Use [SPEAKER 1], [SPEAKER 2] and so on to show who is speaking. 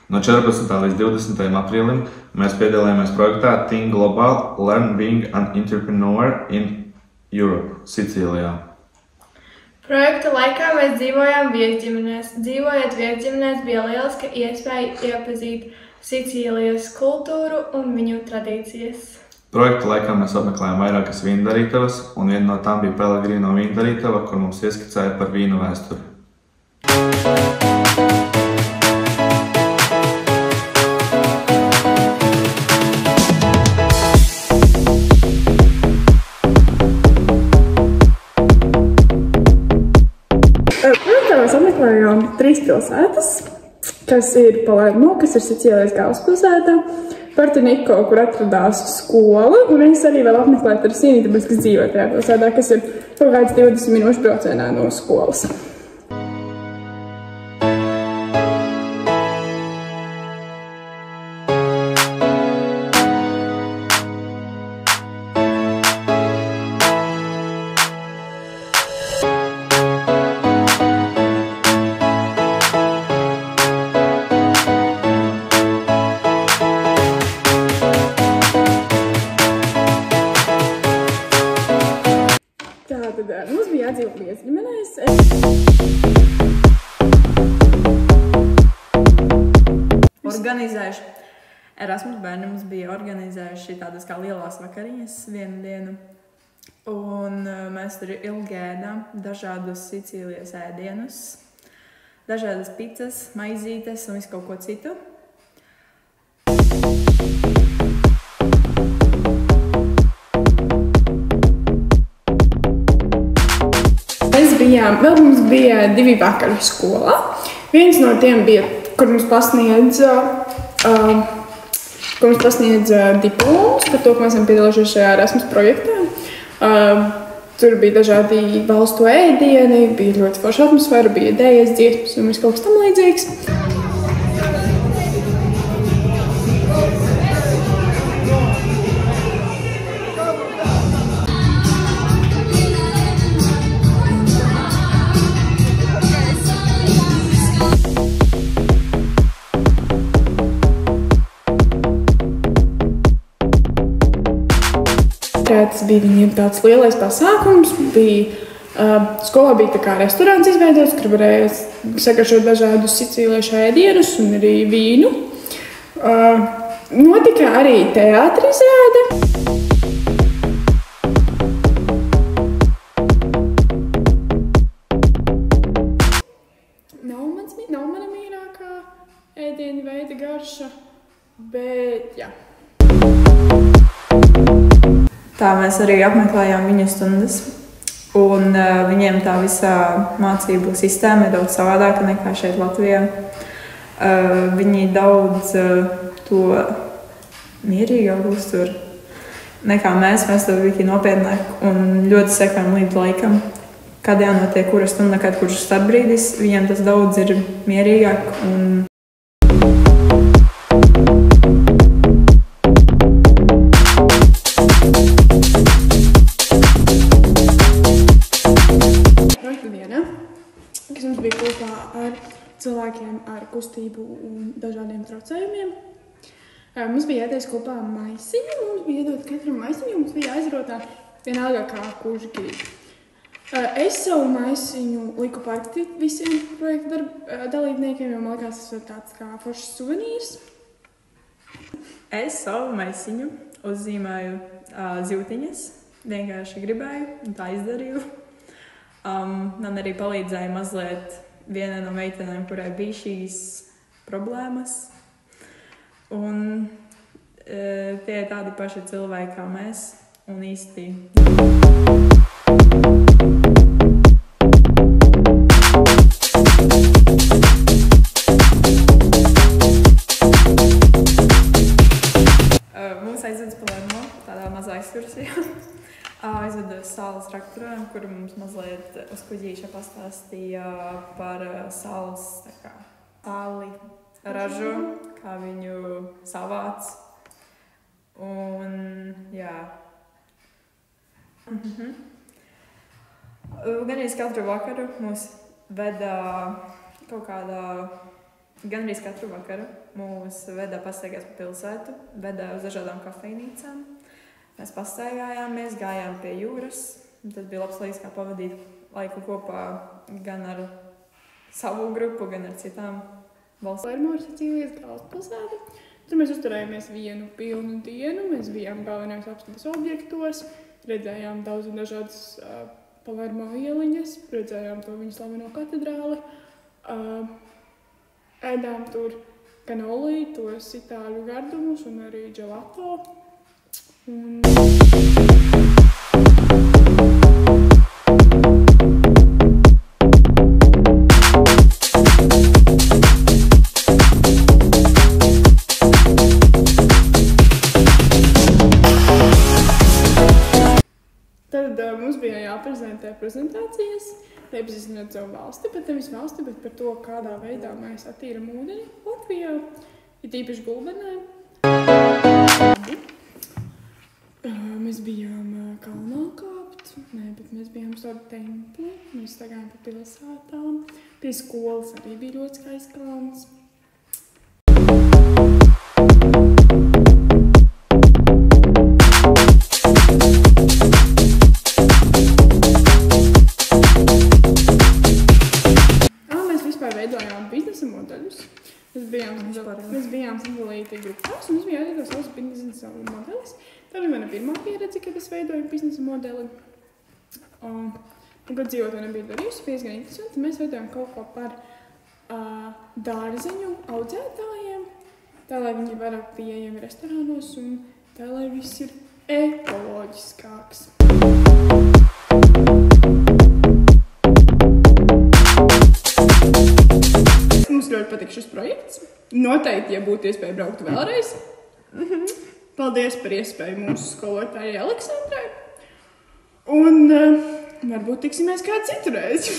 [SPEAKER 1] No 14. līdz 20. aprīlim mēs piedalījāmies projektā Think Global, Learn Being an Entrepreneur in Europe, Sicīlijā.
[SPEAKER 2] Projekta laikā mēs dzīvojām viesģimenēs. Dzīvojot viesģimenēs bija lieliska iespēja iepazīt Sicīlijas kultūru un viņu tradīcijas.
[SPEAKER 1] Projekta laikā mēs apmeklējām vairākas vīndarītavas, un viena no tām bija Pellegrino vīndarītava, kur mums ieskicēja par vīnu vēsturi.
[SPEAKER 3] Projektā mēs apmeklējām 3 pilsētas, kas ir Palermo, kas ir Sicīlijas galvaspilsēta, Portoniko, kur atradās skola, un es arī vēl apmeklēju Tarsīni, tāpēc, kas dzīvo tajā pilsētā, kas ir kaut kāds 20 minūšu braucienā no skolas. Tātad mums bija jādzīvo viesģimenēs.
[SPEAKER 4] Organizējuši Erasmus bērni mums bija organizējuši tādas kā lielās vakariņas vienu dienu. Un mēs tur ilgi ēdām dažādus Sicīlijas ēdienus, dažādas picas, maizītes un visu kaut ko citu.
[SPEAKER 3] Vēl mums bija 2 vakari skolā. Viens no tiem bija, kur mums pasniedz diplomus par to, ka mēs esam piedalījušies šajā Erasmus projektā. Tur bija dažādi valstu ēdieni, bija ļoti forša atmosfēra, bija dējas, dziesmas un viss kaut kas tam līdzīgs. Tas bija viņiem tāds lielais pasākums. Skolā bija tā kā restorāns izveidots, kur varēja sagaršot dažādus sicīliešu ēdienus un arī vīnu. Notika arī teātra izrāde. Nav mana mīļākā ēdienu veida garša, bet jā.
[SPEAKER 4] Tā mēs arī apmeklējām viņu stundas, un viņiem tā visā mācību sistēma ir daudz savādāka nekā šeit Latvijā. Viņi daudz to mierīgāk uztver nekā mēs to bija nopietnāk un ļoti sekojam līdz laikam, kad jānotiek kura stunda, kad kurš starpbrīdis. Viņiem tas daudz ir mierīgāk un
[SPEAKER 3] kas mums bija kopā ar cilvēkiem ar kustību un dažādiem traucējumiem. Mums bija jātais kopā maisiņu, mums bija iedot katram maisiņu, mums bija aizrotā vienalga kā kurš grib. Es savu maisiņu liku pārktīt visiem projekta dalībniekiem, jo man likās, tas ir tāds kā foršs suvenīrs.
[SPEAKER 4] Es savu maisiņu uzzīmēju zivtiņas, vienkārši gribēju un tā izdarīju. Man arī palīdzēja mazliet viena no meitenēm, kurai bija šīs problēmas. Un tie ir tādi paši cilvēki kā mēs un īsti. Mums aizved uz Palermo, tādā mazā ekskursijā. Aizvedu salas traktoriem, kur mums mazliet uz kuģīša pastāstīja par salas sāli ražu, kā viņu savāc. Un, jā. Gan katru vakaru mūs veda kaut kādā Gan arī katru vakaru mūs veda pastaigās pa pilsētu, veda uz dažādām kafejnīcām. Mēs pastaigājāmies, gājām pie jūras. Tas bija labs laiks, kā pavadīt laiku kopā gan ar savu grupu, gan ar citām valsts.
[SPEAKER 3] Palermo ir Sicīlijas galvaspilsēta. Tur mēs uzturējāmies vienu pilnu dienu. Mēs bijām galvenajos apskates objektos, redzējām daudz un dažādas Palermo ieliņas, redzējām to viņu slaveno katedrāli. Ēdām tur kanoli, tos itāļu gardumus un arī gelato. Tad mums bija jāprezentē prezentācijas, neiepazīstinot savu valsti, bet nevis valsti, bet par to, kādā veidā mēs attīram ūdeni Latvijā, ir tīpaši Gulbenē. Mēs bijām kalnā kāpt, bet mēs bijām uz tādu templi, mēs staigājām pa pilsētām, pie skolas arī bija ļoti skaists kalns. Veidojām biznesa modeļus. Mēs bijām sadalīti grupās un mums bija jāveido savs biznesa modelis. Tā bija mana pirmā pieredze, kad es veidoju biznesa modeli. Un, kad dzīvotāji nebija darījusi, bija gan interesanti. Mēs veidojām kaut ko par dārzeņu audzētājiem, tā lai viņi vairāk pieejami restorānos un tā lai viss ir ekoloģiskāks. Mums ļoti patīk šis projekts. Noteikti, ja būtu iespēja braukt vēlreiz. Paldies par iespēju mūsu skolotājai Aleksandrai. Un varbūt tiksimies kādu citu reizi.